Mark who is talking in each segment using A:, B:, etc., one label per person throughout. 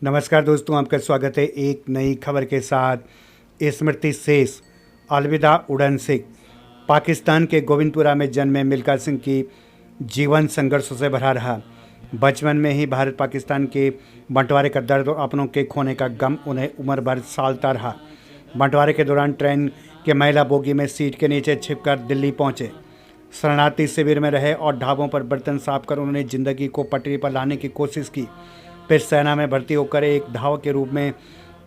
A: नमस्कार दोस्तों, आपका स्वागत है एक नई खबर के साथ। स्मृति शेष अलविदा उड़न सिंह। पाकिस्तान के गोविंदपुरा में जन्मे मिल्खा सिंह की जीवन संघर्षों से भरा रहा। बचपन में ही भारत पाकिस्तान के बंटवारे का दर्द और अपनों के खोने का गम उन्हें उम्र भर सालता रहा। बंटवारे के दौरान ट्रेन के महिला बोगी में सीट के नीचे छिपकर दिल्ली पहुंचे। शरणार्थी शिविर में रहे और ढाबों पर बर्तन साफ कर उन्होंने ज़िंदगी को पटरी पर लाने की कोशिश की। फिर सेना में भर्ती होकर एक धावक के रूप में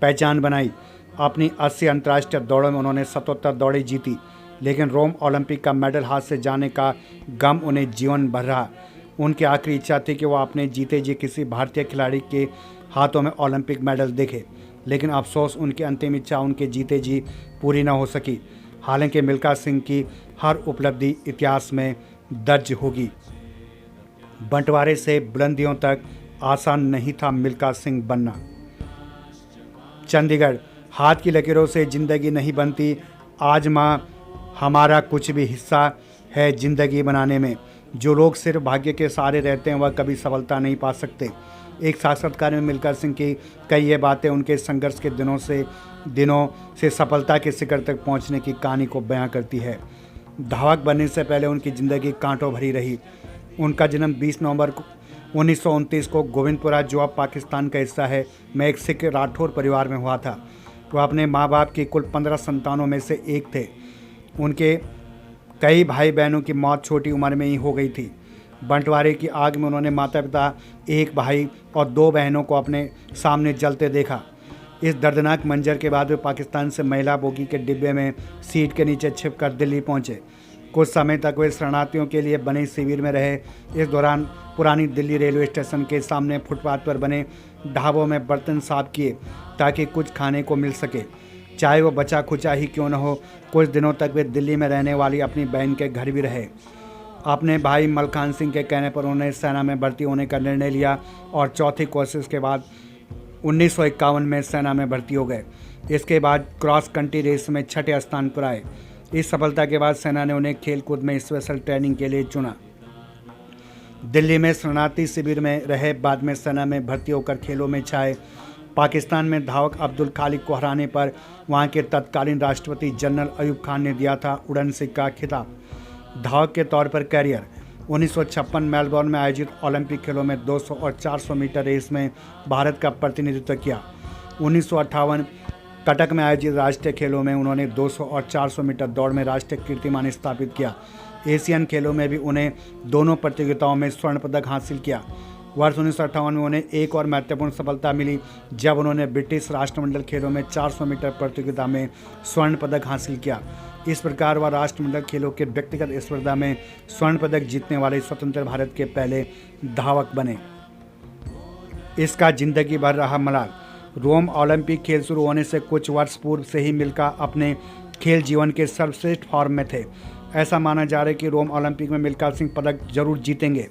A: पहचान बनाई। अपनी 80 अंतर्राष्ट्रीय दौड़ों में उन्होंने 77 दौड़ें जीती, लेकिन रोम ओलंपिक का मेडल हाथ से जाने का गम उन्हें जीवन भर रहा। उनकी आखिरी इच्छा थी कि वो अपने जीते जी किसी भारतीय खिलाड़ी के हाथों में ओलंपिक मेडल देखे, लेकिन अफसोस उनकी अंतिम इच्छा उनके जीते जी पूरी न हो सकी। हालांकि मिल्खा सिंह की हर उपलब्धि इतिहास में दर्ज होगी। बंटवारे से बुलंदियों तक आसान नहीं था मिल्खा सिंह बनना। चंडीगढ़। हाथ की लकीरों से ज़िंदगी नहीं बनती, आज माँ हमारा कुछ भी हिस्सा है ज़िंदगी बनाने में। जो लोग सिर्फ भाग्य के सहारे रहते हैं वह कभी सफलता नहीं पा सकते। एक साक्षात्कार में मिल्खा सिंह की कई ये बातें उनके संघर्ष के दिनों से सफलता के शिखर तक पहुंचने की कहानी को बयां करती है। धावक बनने से पहले उनकी ज़िंदगी कांटों भरी रही। उनका जन्म 20 नवंबर 1929 को गोविंदपुरा, जो अब पाकिस्तान का हिस्सा है, में एक सिख राठौर परिवार में हुआ था। वह अपने माँ बाप की कुल 15 संतानों में से एक थे। उनके कई भाई बहनों की मौत छोटी उम्र में ही हो गई थी। बंटवारे की आग में उन्होंने माता पिता, एक भाई और 2 बहनों को अपने सामने जलते देखा। इस दर्दनाक मंजर के बाद वे पाकिस्तान से महिला बोगी के डिब्बे में सीट के नीचे छिपकर दिल्ली पहुंचे। कुछ समय तक वे शरणार्थियों के लिए बने शिविर में रहे। इस दौरान पुरानी दिल्ली रेलवे स्टेशन के सामने फुटपाथ पर बने ढाबों में बर्तन साफ किए ताकि कुछ खाने को मिल सके, चाहे वो बचा खुचा ही क्यों न हो। कुछ दिनों तक वे दिल्ली में रहने वाली अपनी बहन के घर भी रहे। अपने भाई मलखान सिंह के कहने पर उन्होंने सेना में भर्ती होने का निर्णय लिया और चौथी कोशिश के बाद 1951 में सेना में भर्ती हो गए। इसके बाद क्रॉस कंट्री रेस में 6ठे स्थान पर आए। इस सफलता के बाद सेना ने उन्हें खेलकूद में स्पेशल ट्रेनिंग के लिए चुना। दिल्ली में शरणार्थी शिविर में रहे, बाद में सेना में भर्ती होकर खेलों में छाए। पाकिस्तान में धावक अब्दुल खालिक को हराने पर वहां के तत्कालीन राष्ट्रपति जनरल अयूब खान ने दिया था उड़न सिंह का खिताब। धावक के तौर पर कैरियर। 1956 मेलबोर्न में आयोजित ओलंपिक खेलों में 200 और 400 मीटर रेस में भारत का प्रतिनिधित्व किया। 1958 कटक में आयोजित राष्ट्रीय खेलों में उन्होंने 200 और 400 मीटर दौड़ में राष्ट्रीय कीर्तिमान स्थापित किया। एशियन खेलों में भी उन्हें दोनों प्रतियोगिताओं में स्वर्ण पदक हासिल किया। वर्ष 1958 में उन्हें एक और महत्वपूर्ण सफलता मिली जब उन्होंने ब्रिटिश राष्ट्रमंडल खेलों में 400 मीटर प्रतियोगिता में स्वर्ण पदक हासिल किया। इस प्रकार वह राष्ट्रमंडल खेलों के व्यक्तिगत स्पर्धा में स्वर्ण पदक जीतने वाले स्वतंत्र भारत के पहले धावक बने। इसका जिंदगी भर रहा मलाल। रोम ओलंपिक खेल शुरू होने से कुछ वर्ष पूर्व से ही मिल्खा अपने खेल जीवन के सर्वश्रेष्ठ फॉर्म में थे। ऐसा माना जा रहा है कि रोम ओलंपिक में मिल्खा सिंह पदक जरूर जीतेंगे।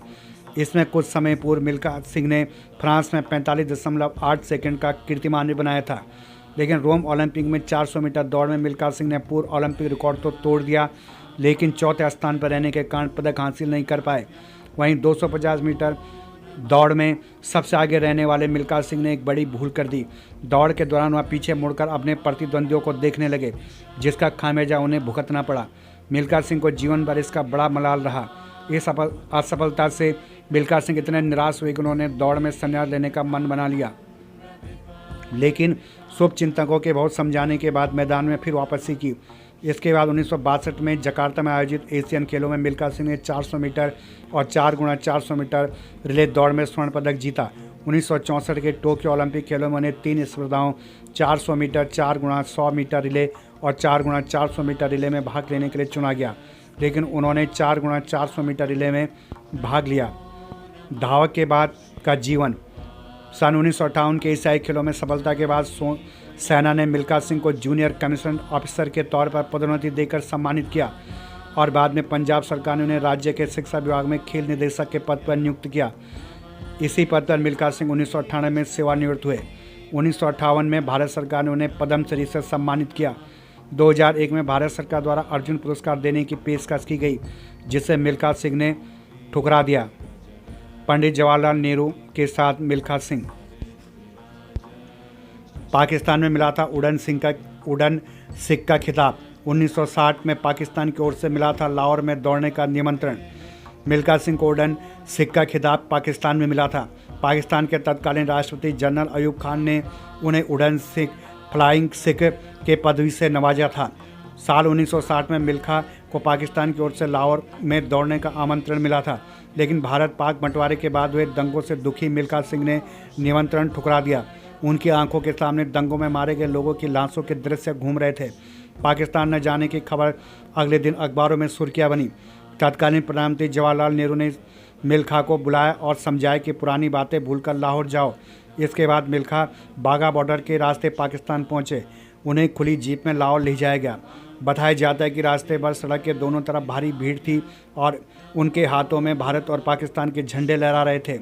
A: इसमें कुछ समय पूर्व मिल्खा सिंह ने फ्रांस में 45.8 सेकंड का कीर्तिमान भी बनाया था, लेकिन रोम ओलंपिक में 400 मीटर दौड़ में मिल्खा सिंह ने पूर्व ओलंपिक रिकॉर्ड तो तोड़ दिया, लेकिन चौथे स्थान पर रहने के कारण पदक हासिल नहीं कर पाए। वहीं 250 मीटर दौड़ में सबसे आगे रहने वाले मिल्खा सिंह ने एक बड़ी भूल कर दी। दौड़ के दौरान वह पीछे मुड़कर अपने प्रतिद्वंदियों को देखने लगे, जिसका खामियाजा उन्हें भुगतना पड़ा। मिल्खा सिंह को जीवन भर इसका बड़ा मलाल रहा। इस असफलता से मिल्खा सिंह इतने निराश हुए कि उन्होंने दौड़ में संन्यास लेने का मन बना लिया, लेकिन शुभ चिंतकों के बहुत समझाने के बाद मैदान में फिर वापसी की। इसके बाद 1962 में जकार्ता में आयोजित एशियन खेलों में मिल्खा सिंह ने 400 मीटर और 4x400 मीटर रिले दौड़ में स्वर्ण पदक जीता। 1964 के टोक्यो ओलंपिक खेलों में उन्हें 3 स्पर्धाओं 400 मीटर, 4x100 मीटर रिले और 4x400 मीटर रिले में भाग लेने के लिए चुना गया, लेकिन उन्होंने 4x400 मीटर रिले में भाग लिया। धावक के बाद का जीवन। सन 1958 के एशियाई खेलों में सफलता के बाद सेना ने मिल्खा सिंह को जूनियर कमीशन ऑफिसर के तौर पर पदोन्नति देकर सम्मानित किया और बाद में पंजाब सरकार ने उन्हें राज्य के शिक्षा विभाग में खेल निदेशक के पद पर नियुक्त किया। इसी पद पर मिल्खा सिंह 1998 में सेवानिवृत्त हुए। 1958 में भारत सरकार ने उन्हें पद्मश्री से सम्मानित किया। 2001 में भारत सरकार द्वारा अर्जुन पुरस्कार देने की पेशकश की गई, जिसे मिल्खा सिंह ने ठुकरा दिया। पंडित जवाहरलाल नेहरू के साथ मिल्खा सिंह। पाकिस्तान में मिला था उड़न सिक्का खिताब। 1960 में पाकिस्तान की ओर से मिला था लाहौर में दौड़ने का निमंत्रण। मिल्खा सिंह को उड़न सिक्का खिताब पाकिस्तान में मिला था। पाकिस्तान के तत्कालीन राष्ट्रपति जनरल अयूब खान ने उन्हें उड़न सिख फ्लाइंग सिख के पदवी से नवाजा था। साल 1960 में मिल्खा को पाकिस्तान की ओर से लाहौर में दौड़ने का आमंत्रण मिला था, लेकिन भारत पाक बंटवारे के बाद हुए दंगों से दुखी मिल्खा सिंह ने निमंत्रण ठुकरा दिया। उनकी आंखों के सामने दंगों में मारे गए लोगों की लाशों के दृश्य घूम रहे थे। पाकिस्तान न जाने की खबर अगले दिन अखबारों में सुर्खियां बनी। तत्कालीन प्रधानमंत्री जवाहरलाल नेहरू ने मिल्खा को बुलाया और समझाया कि पुरानी बातें भूलकर लाहौर जाओ। इसके बाद मिल्खा बाघा बॉर्डर के रास्ते पाकिस्तान पहुंचे। उन्हें खुली जीप में लाहौर ले जाया गया। बताया जाता है कि रास्ते पर सड़क के दोनों तरफ भारी भीड़ थी और उनके हाथों में भारत और पाकिस्तान के झंडे लहरा रहे थे।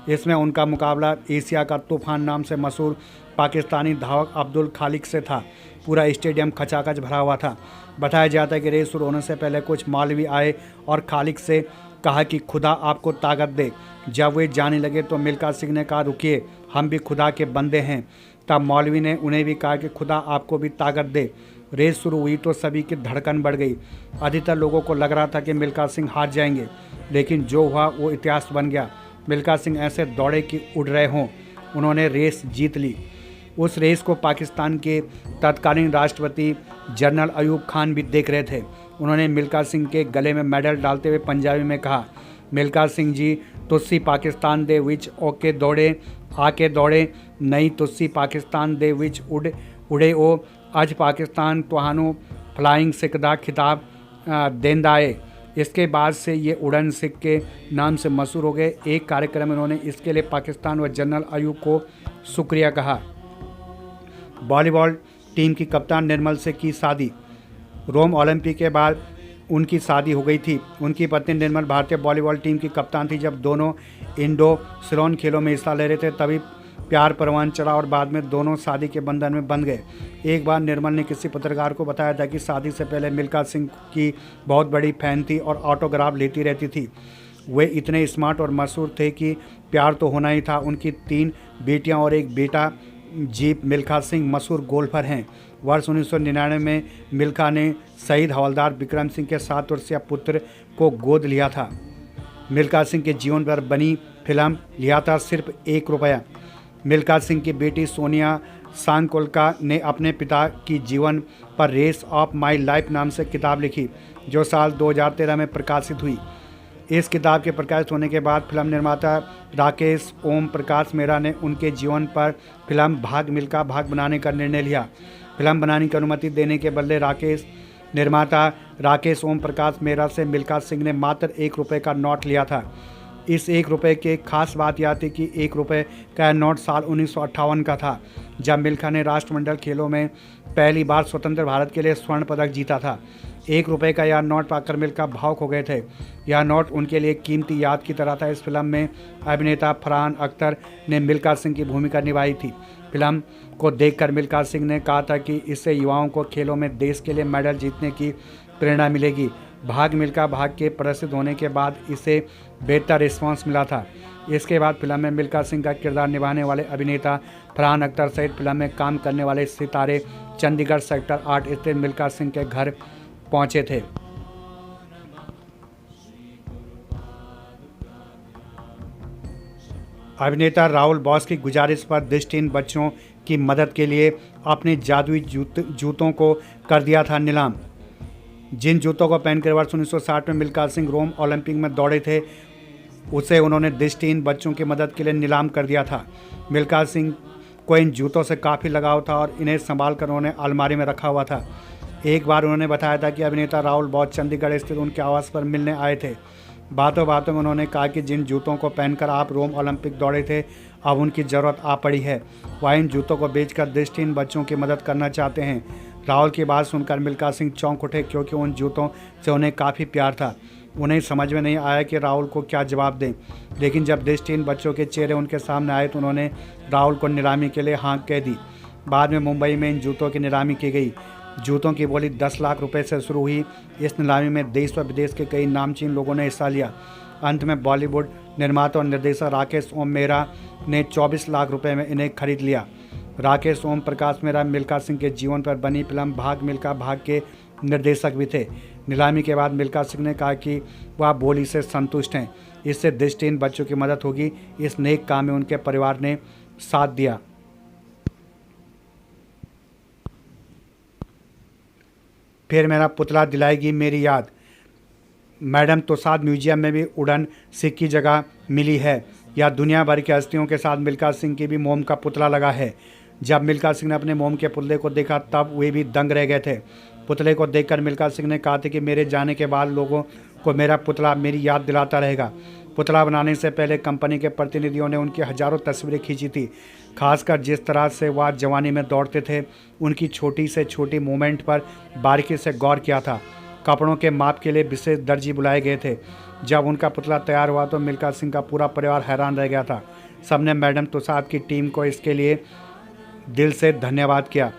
A: इसमें उनका मुकाबला एशिया का तूफान नाम से मशहूर पाकिस्तानी धावक अब्दुल खालिक से था। पूरा स्टेडियम खचाखच भरा हुआ था। बताया जाता है कि रेस शुरू होने से पहले कुछ मौलवी आए और खालिक से कहा कि खुदा आपको ताकत दे। जब वे जाने लगे तो मिल्खा सिंह ने कहा, रुकिए, हम भी खुदा के बंदे हैं। तब मौलवी ने उन्हें भी कहा कि खुदा आपको भी ताकत दे। रेस शुरू हुई तो सभी की धड़कन बढ़ गई। अधिकतर लोगों को लग रहा था कि मिल्खा सिंह हार जाएंगे, लेकिन जो हुआ वो इतिहास बन गया। मिल्खा सिंह ऐसे दौड़े कि उड़ रहे हों। उन्होंने रेस जीत ली। उस रेस को पाकिस्तान के तत्कालीन राष्ट्रपति जनरल अयूब खान भी देख रहे थे। उन्होंने मिल्खा सिंह के गले में मेडल डालते हुए पंजाबी में कहा, मिल्खा सिंह जी, तुस्सी पाकिस्तान दे विच ओके दौड़े आके दौड़े, नहीं तुस्सी पाकिस्तान दे विच उड़े ओ, अज पाकिस्तान तुहानू फ्लाइंग सिख दा खिताब देंदा है। इसके बाद से ये उड़न सिख के नाम से मशहूर हो गए। एक कार्यक्रम में उन्होंने इसके लिए पाकिस्तान व जनरल अयूब को शुक्रिया कहा। वॉलीबॉल टीम की कप्तान निर्मल से की शादी। रोम ओलंपिक के बाद उनकी शादी हो गई थी। उनकी पत्नी निर्मल भारतीय वॉलीबॉल टीम की कप्तान थी। जब दोनों इंडो सिलोन खेलों में हिस्सा ले रहे थे तभी प्यार परवान चढ़ा और बाद में दोनों शादी के बंधन में बंध गए। एक बार निर्मल ने किसी पत्रकार को बताया था कि शादी से पहले मिल्खा सिंह की बहुत बड़ी फैन थी और ऑटोग्राफ लेती रहती थी। वे इतने स्मार्ट और मशहूर थे कि प्यार तो होना ही था। उनकी 3 बेटियां और एक बेटा। जीप मिल्खा सिंह मशहूर गोल्फर हैं। वर्ष 1999 में मिल्खा ने शहीद हवलदार विक्रम सिंह के 7 वर्षीय पुत्र को गोद लिया था। मिल्खा सिंह के जीवन पर बनी फिल्म लिया था सिर्फ ₹1। मिल्खा सिंह की बेटी सोनिया सांकोलका ने अपने पिता की जीवन पर रेस ऑफ माई लाइफ नाम से किताब लिखी, जो साल 2013 में प्रकाशित हुई। इस किताब के प्रकाशित होने के बाद फिल्म निर्माता राकेश ओम प्रकाश मेहरा ने उनके जीवन पर फिल्म भाग मिल्खा भाग बनाने का निर्णय लिया। फिल्म बनाने की अनुमति देने के बदले निर्माता राकेश ओम प्रकाश मेहरा से मिल्खा सिंह ने मात्र ₹1 का नोट लिया था। इस ₹1 की खास बात यह थी कि ₹1 का नोट साल 1958 का था, जब मिल्खा ने राष्ट्रमंडल खेलों में पहली बार स्वतंत्र भारत के लिए स्वर्ण पदक जीता था। ₹1 का यह नोट पाकर मिल्खा भावुक हो गए थे। यह नोट उनके लिए कीमती याद की तरह था। इस फिल्म में अभिनेता फरहान अख्तर ने मिल्खा सिंह की भूमिका निभाई थी। फिल्म को देखकर मिल्खा सिंह ने कहा था कि इससे युवाओं को खेलों में देश के लिए मेडल जीतने की प्रेरणा मिलेगी। भाग मिल्खा भाग के प्रसिद्ध होने के बाद इसे बेहतर रिस्पांस मिला था। इसके बाद फिल्म में मिल्खा सिंह का किरदार निभाने वाले अभिनेता फरहान अख्तर सहित फिल्म में काम करने वाले सितारे चंडीगढ़ सेक्टर 8 स्थित मिल्खा सिंह के घर पहुंचे थे। अभिनेता राहुल बॉस की गुजारिश पर दृष्टिहीन बच्चों की मदद के लिए अपने जादुई जूतों को कर दिया था नीलाम। जिन जूतों को पहनकर वर्ष 1960 में मिल्खा सिंह रोम ओलंपिक में दौड़े थे, उसे उन्होंने दृष्टिहीन बच्चों की मदद के लिए नीलाम कर दिया था। मिल्खा सिंह को इन जूतों से काफ़ी लगाव था और इन्हें संभाल कर उन्होंने अलमारी में रखा हुआ था। एक बार उन्होंने बताया था कि अभिनेता राहुल बॉस चंडीगढ़ स्थित उनके आवास पर मिलने आए थे। बातों बातों में उन्होंने कहा कि जिन जूतों को पहनकर आप रोम ओलंपिक दौड़े थे, अब उनकी ज़रूरत आ पड़ी है। वह इन जूतों को बेचकर दृष्टिहीन बच्चों की मदद करना चाहते हैं। राहुल की बात सुनकर मिल्खा सिंह चौंक उठे, क्योंकि उन जूतों से उन्हें काफ़ी प्यार था। उन्हें समझ में नहीं आया कि राहुल को क्या जवाब दें, लेकिन जब दृष्टिहीन बच्चों के चेहरे उनके सामने आए तो उन्होंने राहुल को नीलामी के लिए हाँ कह दी। बाद में मुंबई में इन जूतों की नीलामी की गई। जूतों की बोली 10 लाख रुपए से शुरू हुई। इस नीलामी में देश व विदेश के कई नामचीन लोगों ने हिस्सा लिया। अंत में बॉलीवुड निर्माता और निर्देशक राकेश ओम मेहरा ने 24 लाख रुपए में इन्हें खरीद लिया। राकेश ओम प्रकाश मेहरा मिल्खा सिंह के जीवन पर बनी फिल्म भाग मिल्खा भाग के निर्देशक भी थे। नीलामी के बाद मिल्खा सिंह ने कहा कि वह बोली से संतुष्ट हैं, इससे दृष्टिहीन बच्चों की मदद होगी। इस नेक काम में उनके परिवार ने साथ दिया। फिर मेरा पुतला दिलाएगी मेरी याद। मैडम तुसाद म्यूजियम में भी उड़न सिख की जगह मिली है। यह दुनिया भर की हस्तियों के साथ मिल्खा सिंह की भी मोम का पुतला लगा है। जब मिल्खा सिंह ने अपने मोम के पुतले को देखा तब वे भी दंग रह गए थे। पुतले को देखकर मिल्खा सिंह ने कहा था कि मेरे जाने के बाद लोगों को मेरा पुतला मेरी याद दिलाता रहेगा। पुतला बनाने से पहले कंपनी के प्रतिनिधियों ने उनकी हजारों तस्वीरें खींची थी। खासकर जिस तरह से वह जवानी में दौड़ते थे, उनकी छोटी से छोटी मूवमेंट पर बारीकी से गौर किया था। कपड़ों के माप के लिए विशेष दर्जी बुलाए गए थे। जब उनका पुतला तैयार हुआ तो मिल्खा सिंह का पूरा परिवार हैरान रह गया था। सबने मैडम तुसाद की टीम को इसके लिए दिल से धन्यवाद किया।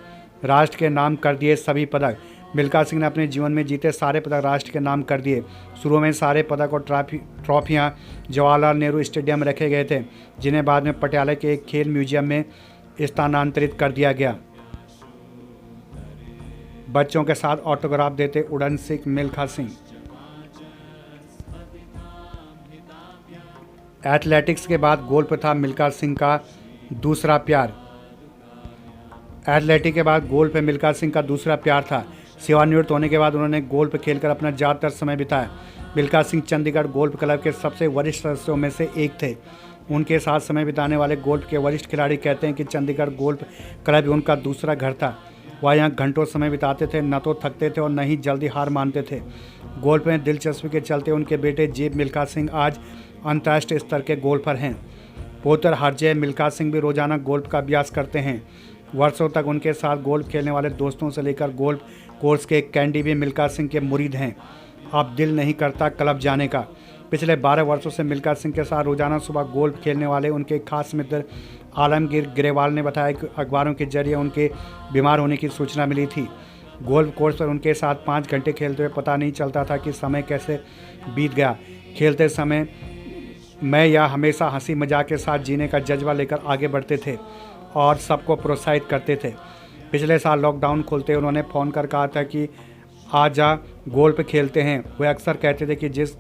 A: राष्ट्र के नाम कर दिए सभी पदक। मिल्खा सिंह ने अपने जीवन में जीते सारे पदक राष्ट्र के नाम कर दिए। शुरू में सारे पदक और ट्रॉफियां जवाहरलाल नेहरू स्टेडियम में रखे गए थे, जिन्हें बाद में पटियाला के एक खेल म्यूजियम में स्थानांतरित कर दिया गया। बच्चों के साथ ऑटोग्राफ देते उड़न सिख मिल्खा सिंह। एथलेटिक्स के बाद गोल्फ था मिल्खा सिंह का दूसरा प्यार। एथलेटिक्स के बाद गोल्फ मिल्खा सिंह का दूसरा प्यार था। सेवानिवृत्त होने के बाद उन्होंने गोल्फ खेलकर अपना ज़्यादातर समय बिताया। मिल्खा सिंह चंडीगढ़ गोल्फ क्लब के सबसे वरिष्ठ सदस्यों में से एक थे। उनके साथ समय बिताने वाले गोल्फ के वरिष्ठ खिलाड़ी कहते हैं कि चंडीगढ़ गोल्फ क्लब उनका दूसरा घर था। वह यहाँ घंटों समय बिताते थे, न तो थकते थे और न ही जल्दी हार मानते थे। गोल्फ में दिलचस्पी के चलते उनके बेटे जेब मिल्खा सिंह आज अंतर्राष्ट्रीय स्तर के गोल्फर हैं। पुत्र हरजय मिल्खा सिंह भी रोजाना गोल्फ का अभ्यास करते हैं। वर्षों तक उनके साथ गोल्फ खेलने वाले दोस्तों से लेकर गोल्फ कोर्स के कैंडी भी मिल्खा सिंह के मुरीद हैं। अब दिल नहीं करता क्लब जाने का। पिछले 12 वर्षों से मिल्खा सिंह के साथ रोजाना सुबह गोल्फ खेलने वाले उनके खास मित्र आलमगीर ग्रेवाल ने बताया कि अखबारों के जरिए उनके बीमार होने की सूचना मिली थी। गोल्फ कोर्स पर उनके साथ 5 घंटे खेलते हुए पता नहीं चलता था कि समय कैसे बीत गया। खेलते समय मैं यह हमेशा हंसी मजाक के साथ जीने का जज्बा लेकर आगे बढ़ते थे और सबको प्रोत्साहित करते थे। पिछले साल लॉकडाउन खुलते उन्होंने फ़ोन कर कहा था कि आज जा गोल्फ खेलते हैं। वे अक्सर कहते थे कि जिस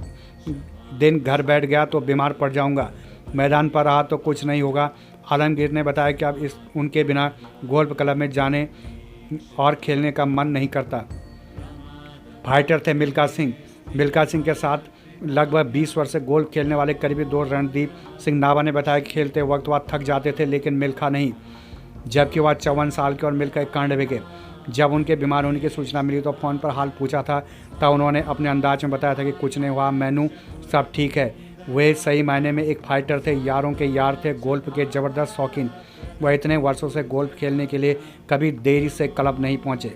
A: दिन घर बैठ गया तो बीमार पड़ जाऊंगा, मैदान पर रहा तो कुछ नहीं होगा। आलमगीर ने बताया कि अब उनके बिना गोल्फ क्लब में जाने और खेलने का मन नहीं करता। फाइटर थे मिल्खा सिंह। मिल्खा सिंह के साथ लगभग 20 वर्ष से गोल्फ खेलने वाले करीबी दोस्त रणदीप सिंह नाभा ने बताया कि खेलते वक्त वह थक जाते थे, लेकिन मिल्खा नहीं, जबकि वह 54 साल के और मिल्खा 91 के। जब उनके बीमार होने की सूचना मिली तो फ़ोन पर हाल पूछा था, तब उन्होंने अपने अंदाज में बताया था कि कुछ नहीं हुआ मैनू, सब ठीक है। वे सही मायने में एक फाइटर थे, यारों के यार थे, गोल्फ के ज़बरदस्त शौकीन। वह इतने वर्षों से गोल्फ खेलने के लिए कभी देरी से क्लब नहीं पहुँचे,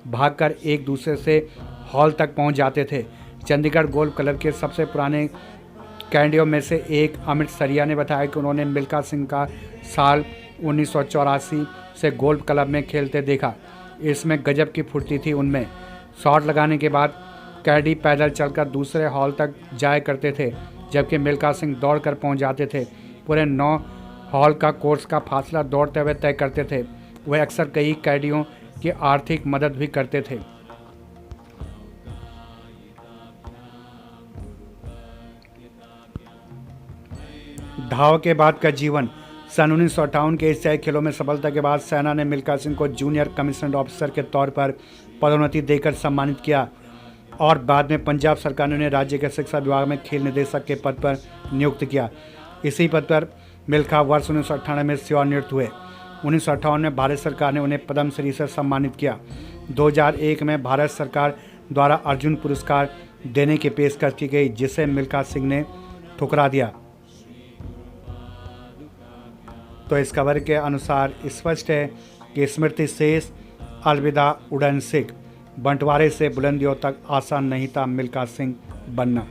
A: भागकर एक दूसरे से हॉल तक पहुँच जाते थे। चंडीगढ़ गोल्फ क्लब के सबसे पुराने कैंडियों में से एक अमित सरिया ने बताया कि उन्होंने मिल्खा सिंह का साल 1984 से गोल्फ क्लब में खेलते देखा। इसमें गजब की फुर्ती थी उनमें। शॉट लगाने के बाद कैडी पैदल चलकर दूसरे हॉल तक जाया करते थे, जबकि मिल्खा सिंह दौड़कर पहुंच जाते थे। पूरे 9 हॉल का कोर्स का फासला दौड़ते हुए तय करते थे। वह अक्सर कई कैदियों की आर्थिक मदद भी करते थे। धाव के बाद का जीवन। सन 1958 के एशियाई खेलों में सफलता के बाद सेना ने मिल्खा सिंह को जूनियर कमीशन्ड ऑफिसर के तौर पर पदोन्नति देकर सम्मानित किया और बाद में पंजाब सरकार ने उन्हें राज्य के शिक्षा विभाग में खेल निदेशक के पद पर नियुक्त किया। इसी पद पर मिल्खा वर्ष 1998 में सेवानिवृत्त हुए। 1958 में भारत सरकार ने उन्हें पद्मश्री से सम्मानित किया। 2001 में भारत सरकार द्वारा अर्जुन पुरस्कार देने की पेशकश की गई, जिसे मिल्खा सिंह ने ठुकरा दिया। तो इस खबर के अनुसार स्पष्ट है कि स्मृति शेष, अलविदा उड़न सिख। बंटवारे से बुलंदियों तक आसान नहीं था मिल्खा सिंह बनना।